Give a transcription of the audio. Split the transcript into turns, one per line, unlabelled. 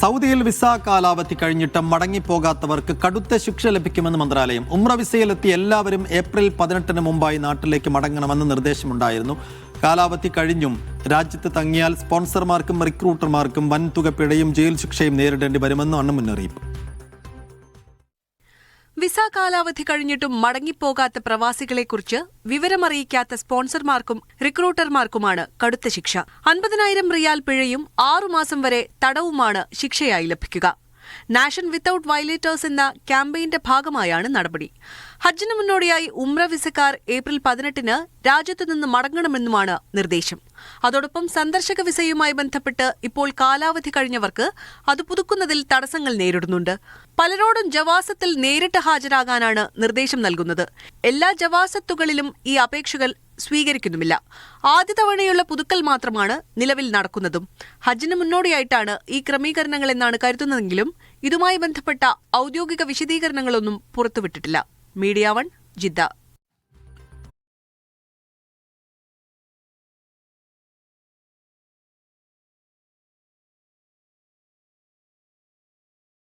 സൗദിയിൽ വിസ കാലാവധി കഴിഞ്ഞിട്ട് മടങ്ങിപ്പോകാത്തവർക്ക് കടുത്ത ശിക്ഷ ലഭിക്കുമെന്ന് മന്ത്രാലയം. ഉംറ വിസയിലെത്തി എല്ലാവരും ഏപ്രിൽ 18-ന് മുമ്പായി നാട്ടിലേക്ക് മടങ്ങണമെന്ന് നിർദ്ദേശമുണ്ടായിരുന്നു. കാലാവധി കഴിഞ്ഞും രാജ്യത്ത് തങ്ങിയാൽ സ്പോൺസർമാർക്കും റിക്രൂട്ടർമാർക്കും വൻതുക പിഴയും ജയിൽ ശിക്ഷയും നേരിടേണ്ടി വരുമെന്നാണ് മുന്നറിയിപ്പ്.
വിസ കാലാവധി കഴിഞ്ഞിട്ടും മടങ്ങിപ്പോകാത്ത പ്രവാസികളെക്കുറിച്ച് വിവരമറിയിക്കാത്ത സ്പോൺസർമാർക്കും റിക്രൂട്ടർമാർക്കുമാണ് കടുത്ത ശിക്ഷ. 50,000 റിയാൽ പിഴയും 6 മാസം വരെ തടവുമാണ് ശിക്ഷയായി ലഭിക്കുക. നാഷൻ വിത്തൌട്ട് വയലേറ്റേഴ്സ് എന്ന ക്യാമ്പയിന്റെ ഭാഗമായാണ് നടപടി. ഹജ്ജിന് മുന്നോടിയായി ഉംറ വിസക്കാർ ഏപ്രിൽ 18-ന് രാജ്യത്തു നിന്ന് മടങ്ങണമെന്നുമാണ് നിർദ്ദേശം. അതോടൊപ്പം സന്ദർശക വിസയുമായി ബന്ധപ്പെട്ട് ഇപ്പോൾ കാലാവധി കഴിഞ്ഞവർക്ക് അത് പുതുക്കുന്നതിൽ തടസ്സങ്ങൾ നേരിടുന്നുണ്ട്. പലരോടും ജവാസത്തിൽ നേരിട്ട് ഹാജരാകാനാണ് നിർദ്ദേശം നൽകുന്നത്. എല്ലാ ജവാസത്തുകളിലും ഈ അപേക്ഷകൾ സ്വീകരിക്കുന്നുമില്ല. ആദ്യ തവണയുള്ള പുതുക്കൽ മാത്രമാണ് നിലവിൽ നടക്കുന്നതും. ഹജ്ജിന് മുന്നോടിയായിട്ടാണ് ഈ ക്രമീകരണങ്ങൾ എന്നാണ് കരുതുന്നതെങ്കിലും ഇതുമായി ബന്ധപ്പെട്ട ഔദ്യോഗിക വിശദീകരണങ്ങളൊന്നും പുറത്തുവിട്ടിട്ടില്ല. Media 1 Jeddah.